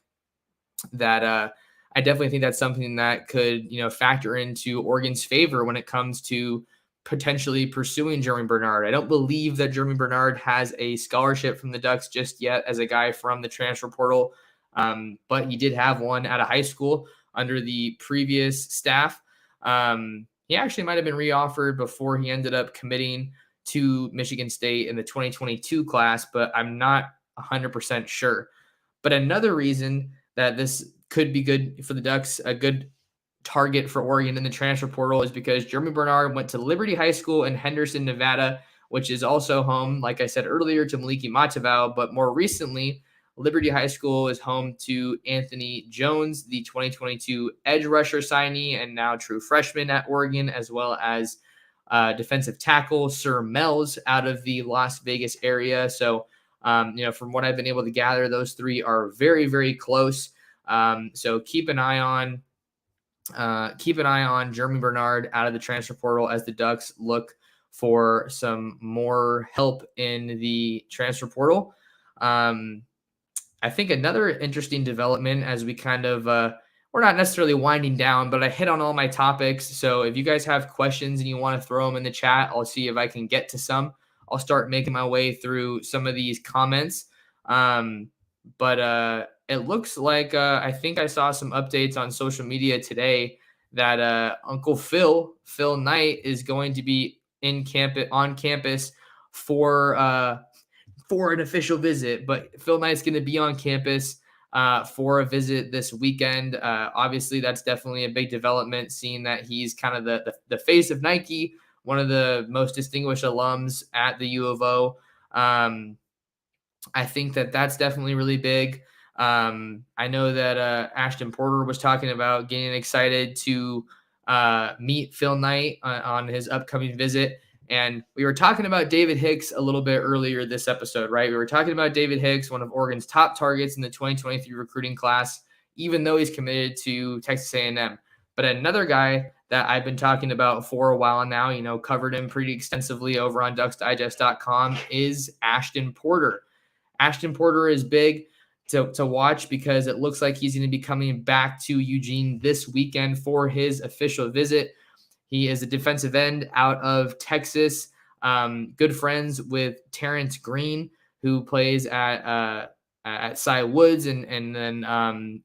that that's something that could, factor into Oregon's favor when it comes to potentially pursuing Jeremy Bernard. I don't believe that Jeremy Bernard has a scholarship from the Ducks just yet as a guy from the transfer portal, but he did have one at a high school under the previous staff. He actually might have been reoffered before he ended up committing to Michigan State in the 2022 class, but I'm not 100% sure. But another reason that this could be good for the Ducks, a good target for Oregon in the transfer portal, is because Jeremy Bernard went to Liberty High School in Henderson, Nevada, which is also home, like I said earlier, to Maliki Matavao. But more recently, Liberty High School is home to Anthony Jones, the 2022 edge rusher signee and now true freshman at Oregon, as well as defensive tackle Sir Mells out of the Las Vegas area. So, from what I've been able to gather, those three are very, very close. So keep an eye on Jeremy Bernard out of the transfer portal as the Ducks look for some more help in the transfer portal. I think another interesting development as we kind of, we're not necessarily winding down, but I hit on all my topics. So if you guys have questions and you want to throw them in the chat, I'll see if I can get to some. I'll start making my way through some of these comments. But it looks like I think I saw some updates on social media today that Uncle Phil Knight is going to be on campus for an official visit. But Phil Knight's going to be on campus for a visit this weekend. Obviously, that's definitely a big development, seeing that he's kind of the face of Nike, one of the most distinguished alums at the U of O. I think that's definitely really big. I know that Ashton Porter was talking about getting excited to meet Phil Knight on his upcoming visit. And we were talking about David Hicks a little bit earlier this episode, right? We were talking about David Hicks, one of Oregon's top targets in the 2023 recruiting class, even though he's committed to Texas A&M. But another guy that I've been talking about for a while now, covered him pretty extensively over on ducksdigest.com, is Ashton Porter. Ashton Porter is big to watch because it looks like he's going to be coming back to Eugene this weekend for his official visit. He is a defensive end out of Texas, good friends with Terrence Green, who plays at Cy Woods, and then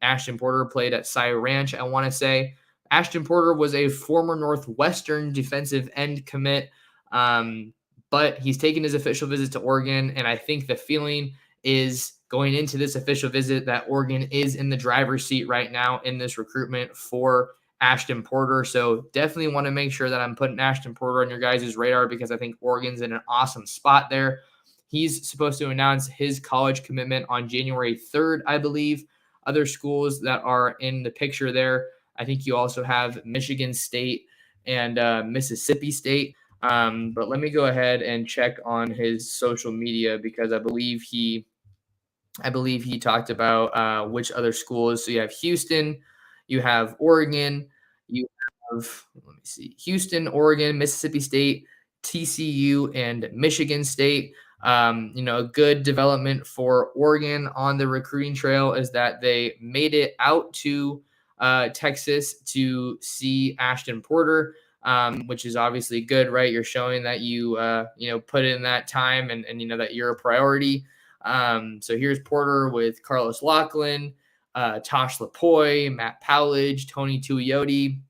Ashton Porter played at Cy Ranch, I want to say. Ashton Porter was a former Northwestern defensive end commit, but he's taken his official visit to Oregon, and I think the feeling is going into this official visit that Oregon is in the driver's seat right now in this recruitment for Ashton Porter. So definitely want to make sure that I'm putting Ashton Porter on your guys' radar because I think Oregon's in an awesome spot there. He's supposed to announce his college commitment on January 3rd, I believe. Other schools that are in the picture there, I think you also have Michigan State and Mississippi State. But let me go ahead and check on his social media because I believe he talked about which other schools. So you have Houston, you have Oregon, you have, Houston, Oregon, Mississippi State, TCU, and Michigan State. A good development for Oregon on the recruiting trail is that they made it out to Texas to see Ashton Porter, which is obviously good, right? You're showing that you put in that time and that you're a priority. So here's Porter with Carlos Lachlan, Tosh Lapoy, Matt Powledge, Tony Tuioti,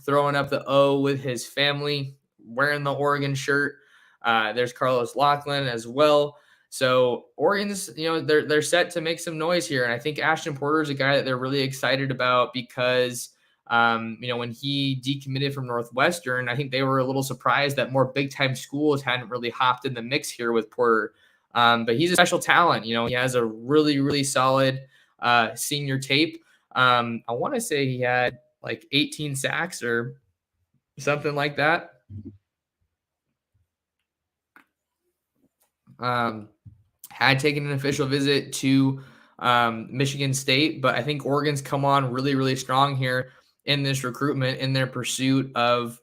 throwing up the O with his family, wearing the Oregon shirt. There's Carlos Lachlan as well. So Oregon's, they're set to make some noise here. And I think Ashton Porter is a guy that they're really excited about because, when he decommitted from Northwestern, I think they were a little surprised that more big-time schools hadn't really hopped in the mix here with Porter. But he's a special talent. He has a really, really solid senior tape. I want to say he had like 18 sacks or something like that. Had taken an official visit to Michigan State, but I think Oregon's come on really, really strong here in this recruitment in their pursuit of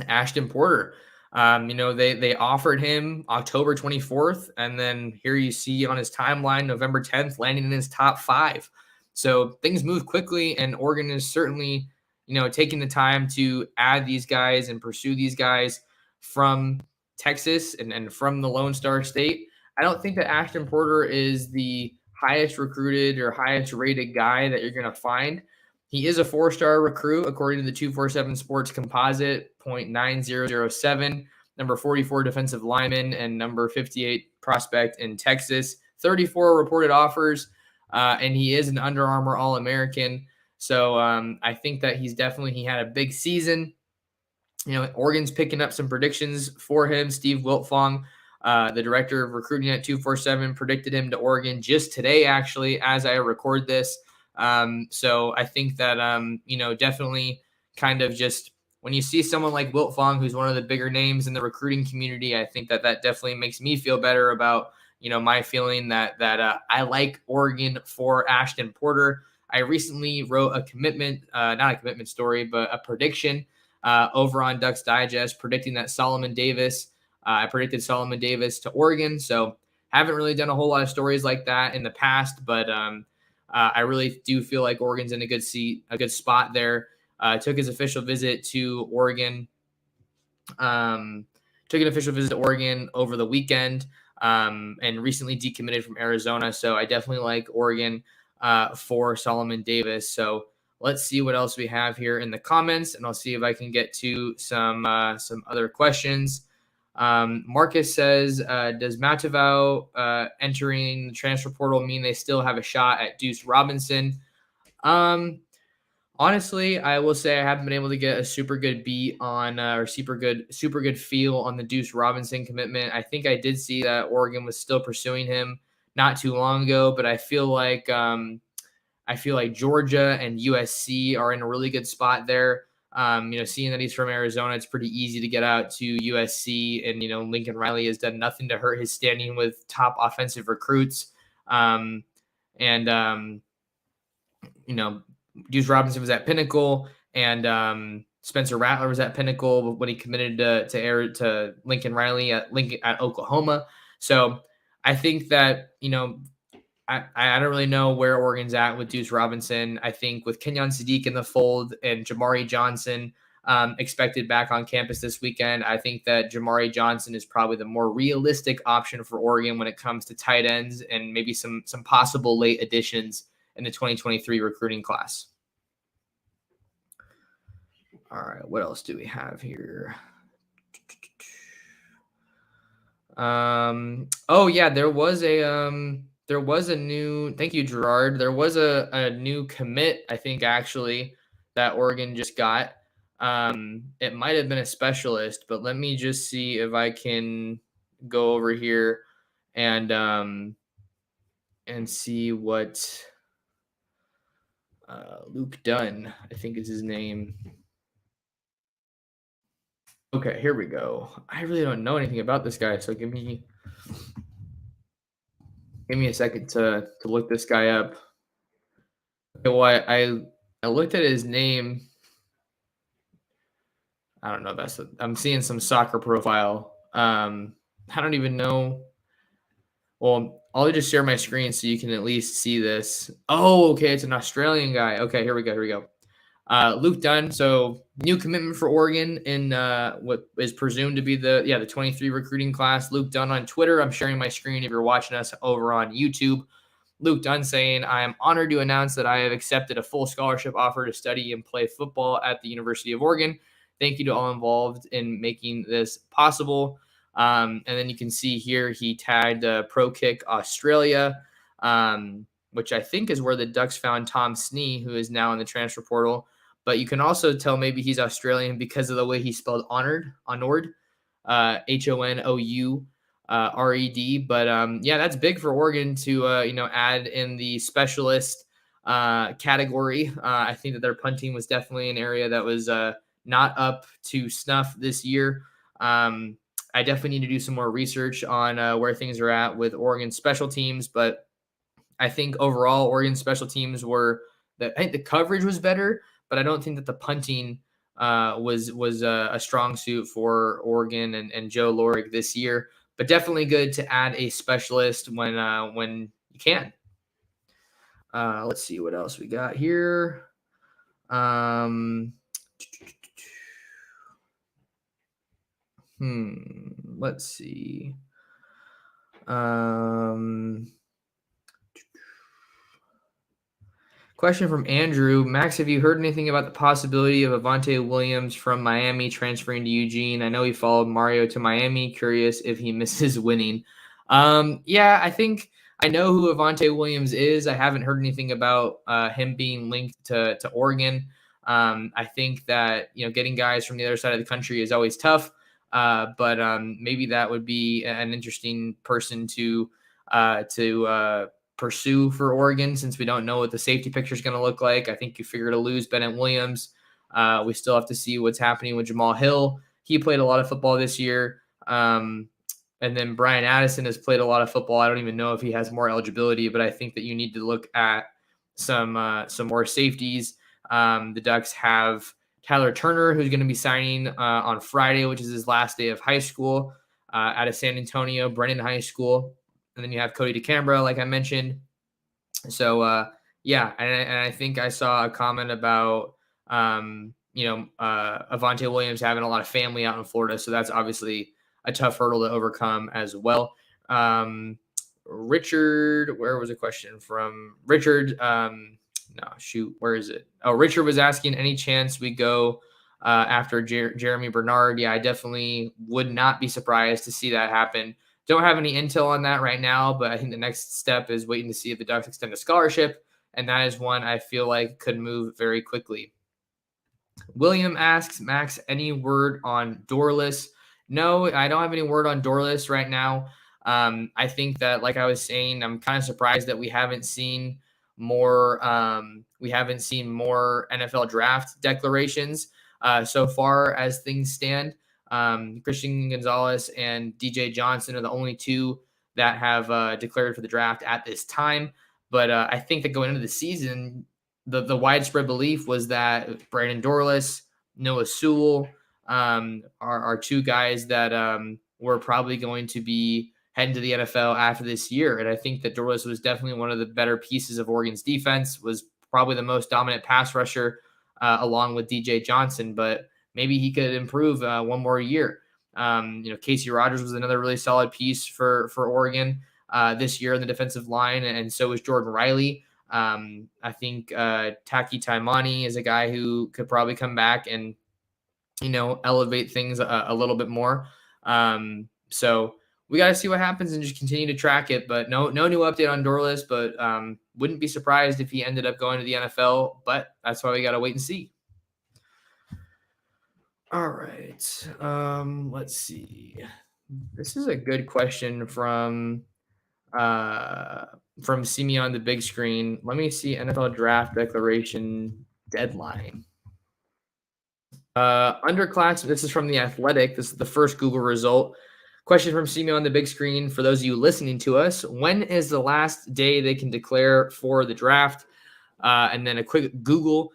Ashton Porter. They offered him October 24th, and then here you see on his timeline, November 10th, landing in his top 5. So things move quickly, and Oregon is certainly, taking the time to add these guys and pursue these guys from Texas and from the Lone Star State. I don't think that Ashton Porter is the highest recruited or highest rated guy that you're going to find. He is a 4-star recruit, according to the 247 Sports Composite, 0.9007, number 44 defensive lineman, and number 58 prospect in Texas. 34 reported offers, and he is an Under Armour All-American. So I think that he had a big season. Oregon's picking up some predictions for him. Steve Wiltfong, the director of recruiting at 247, predicted him to Oregon just today, actually, as I record this. So I think that, definitely kind of just when you see someone like Wiltfong, who's one of the bigger names in the recruiting community, I think that definitely makes me feel better about, my feeling that I like Oregon for Ashton Porter. I recently wrote a commitment, not a commitment story, but a prediction over on Ducks Digest, predicting that I predicted Solomon Davis to Oregon. So haven't really done a whole lot of stories like that in the past, but I really do feel like Oregon's in a good spot there. Took his official visit to Oregon. Took an official visit to Oregon over the weekend, and recently decommitted from Arizona. So I definitely like Oregon for Solomon Davis. So let's see what else we have here in the comments, and I'll see if I can get to some other questions. Marcus says, does Matavao entering the transfer portal mean they still have a shot at Deuce Robinson? Honestly, I will say I haven't been able to get a super good beat on or super good feel on the Deuce Robinson commitment. I think I did see that Oregon was still pursuing him not too long ago, but I feel like Georgia and USC are in a really good spot there. Seeing that he's from Arizona, it's pretty easy to get out to USC, and Lincoln Riley has done nothing to hurt his standing with top offensive recruits. Deuce Robinson was at Pinnacle, and Spencer Rattler was at Pinnacle when he committed to Lincoln Riley at Oklahoma. So I think that, I don't really know where Oregon's at with Deuce Robinson. I think with Kenyon Sadiq in the fold and Jamari Johnson expected back on campus this weekend, I think that Jamari Johnson is probably the more realistic option for Oregon when it comes to tight ends and maybe some possible late additions in the 2023 recruiting class. All right, what else do we have here? Oh yeah, there was a new, thank you, Gerard. There was a new commit, I think, actually, that Oregon just got. It might have been a specialist, but let me just see if I can go over here and see what Luke Dunn, I think is his name. Okay, here we go. I really don't know anything about this guy, so give me a second to look this guy up. Okay, well, I looked at his name. I don't know. I'm seeing some soccer profile. I don't even know. Well, I'll just share my screen so you can at least see this. Oh, okay, it's an Australian guy. Okay, here we go. Luke Dunn. So new commitment for Oregon in what is presumed to be the 23 recruiting class. Luke Dunn on Twitter. I'm sharing my screen if you're watching us over on YouTube. Luke Dunn saying, I am honored to announce that I have accepted a full scholarship offer to study and play football at the University of Oregon. Thank you to all involved in making this possible. And then you can see here he tagged Pro Kick Australia, which I think is where the Ducks found Tom Snee, who is now in the transfer portal. But you can also tell maybe he's Australian because of the way he spelled honored, Honored, Honou. Red, but that's big for Oregon to add in the specialist category. I think that their punting was definitely an area that was not up to snuff this year. I definitely need to do some more research on where things are at with Oregon special teams, but I think overall Oregon special teams I think the coverage was better, but I don't think that the punting was a strong suit for Oregon and Joe Lorig this year. But definitely good to add a specialist when you can. Let's see what else we got here. Let's see. Question from Andrew. Max, have you heard anything about the possibility of Avante Williams from Miami transferring to Eugene? I know he followed Mario to Miami. Curious if he misses winning. I think I know who Avante Williams is. I haven't heard anything about him being linked to Oregon. I think that getting guys from the other side of the country is always tough. But maybe that would be an interesting person to pursue for Oregon, since we don't know what the safety picture is going to look like. I think you figure to lose Bennett Williams. We still have to see what's happening with Jamal Hill. He played a lot of football this year. And then Brian Addison has played a lot of football. I don't even know if he has more eligibility, but I think that you need to look at some more safeties. The Ducks have Tyler Turner, who's going to be signing on Friday, which is his last day of high school, out of San Antonio, Brennan High School. And then you have Cody DeCambra, like I mentioned. So, and I think I saw a comment about, Avante Williams having a lot of family out in Florida. So that's obviously a tough hurdle to overcome as well. Richard, where was a question from? Richard, where is it? Oh, Richard was asking, any chance we go after Jeremy Bernard? Yeah, I definitely would not be surprised to see that happen. Don't have any intel on that right now, but I think the next step is waiting to see if the Ducks extend a scholarship, and that is one I feel like could move very quickly. William asks, Max, any word on Dorless? No, I don't have any word on Dorless right now. I think that, like I was saying, I'm kind of surprised that we haven't seen more NFL draft declarations so far as things stand. Christian Gonzalez and DJ Johnson are the only two that have declared for the draft at this time. But I think that going into the season, the widespread belief was that Brandon Dorlus, Noah Sewell are two guys that were probably going to be heading to the NFL after this year. And I think that Dorlus was definitely one of the better pieces of Oregon's defense, was probably the most dominant pass rusher along with DJ Johnson, but maybe he could improve one more year. Casey Rogers was another really solid piece for Oregon this year in the defensive line, and so is Jordan Riley. I think Taki Taimani is a guy who could probably come back and, elevate things a little bit more. So we got to see what happens and just continue to track it. But no new update on Dorlus, but wouldn't be surprised if he ended up going to the NFL. But that's why we got to wait and see. All right. Let's see. This is a good question from See Me on the Big Screen. Let me see NFL draft declaration deadline. Underclassmen, this is from The Athletic. This is the first Google result. Question from See Me on the Big Screen. For those of you listening to us, when is the last day they can declare for the draft? And then a quick Google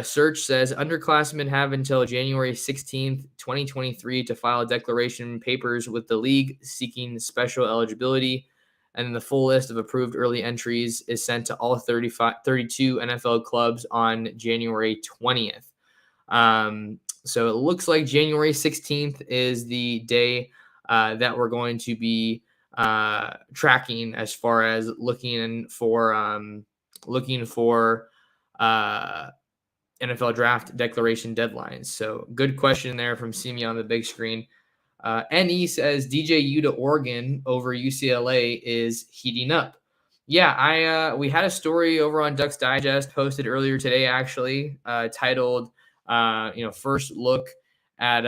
search says underclassmen have until January 16th, 2023 to file declaration papers with the league seeking special eligibility. And then the full list of approved early entries is sent to all 32 NFL clubs on January 20th. So it looks like January 16th is the day that we're going to be tracking as far as looking for NFL draft declaration deadlines. So good question there from See Me on the Big Screen. NE says DJU to Oregon over UCLA is heating up. Yeah, we had a story over on Ducks Digest posted earlier today, actually, titled first look at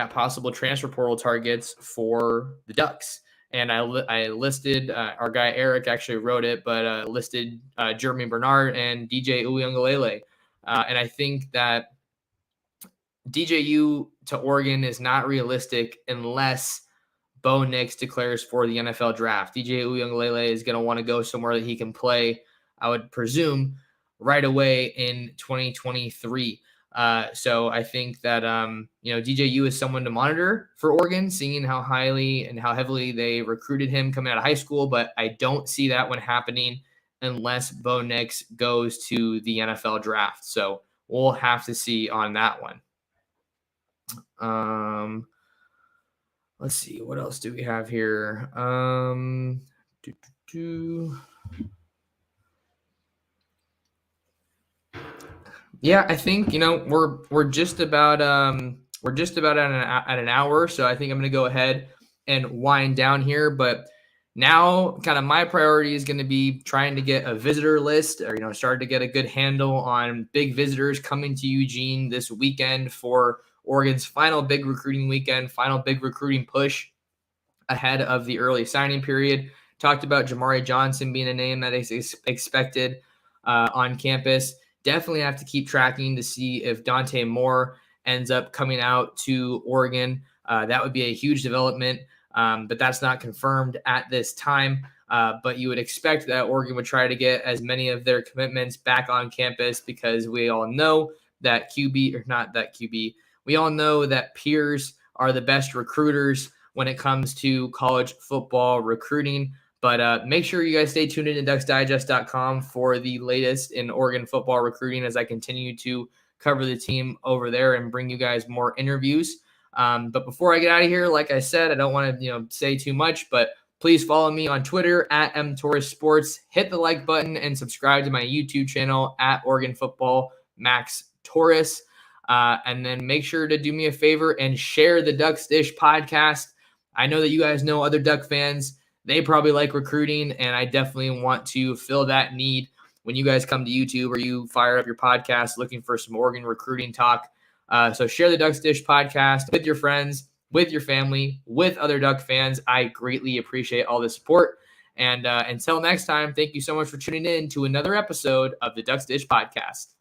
possible transfer portal targets for the Ducks. And I listed our guy Eric actually wrote it, but listed Jeremy Bernard and DJ Uiagalelei. And I think that DJU to Oregon is not realistic unless Bo Nix declares for the NFL draft. DJ Uiagalelei is going to want to go somewhere that he can play, I would presume, right away in 2023. So I think that, DJU is someone to monitor for Oregon, seeing how highly and how heavily they recruited him coming out of high school. But I don't see that one happening unless Bo Nix goes to the NFL draft. So we'll have to see on that one. Let's see. What else do we have here? Yeah, I think we're just about at an hour, so I think I'm going to go ahead and wind down here. But now, kind of my priority is going to be trying to get a visitor list, or start to get a good handle on big visitors coming to Eugene this weekend for Oregon's final big recruiting weekend, final big recruiting push ahead of the early signing period. Talked about Jamari Johnson being a name that is expected on campus. Definitely have to keep tracking to see if Dante Moore ends up coming out to Oregon. That would be a huge development, but that's not confirmed at this time. But you would expect that Oregon would try to get as many of their commitments back on campus, because we all know that we all know that peers are the best recruiters when it comes to college football recruiting. But make sure you guys stay tuned in to DucksDigest.com for the latest in Oregon football recruiting as I continue to cover the team over there and bring you guys more interviews. But before I get out of here, like I said, I don't want to say too much, but please follow me on Twitter at mtorresports. Hit the like button and subscribe to my YouTube channel at Oregon Football Max Torres. And then make sure to do me a favor and share the Ducks Dish podcast. I know that you guys know other Duck fans. They probably like recruiting, and I definitely want to fill that need when you guys come to YouTube or you fire up your podcast looking for some Oregon recruiting talk. So share the Ducks Dish podcast with your friends, with your family, with other Duck fans. I greatly appreciate all the support. And until next time, thank you so much for tuning in to another episode of the Ducks Dish podcast.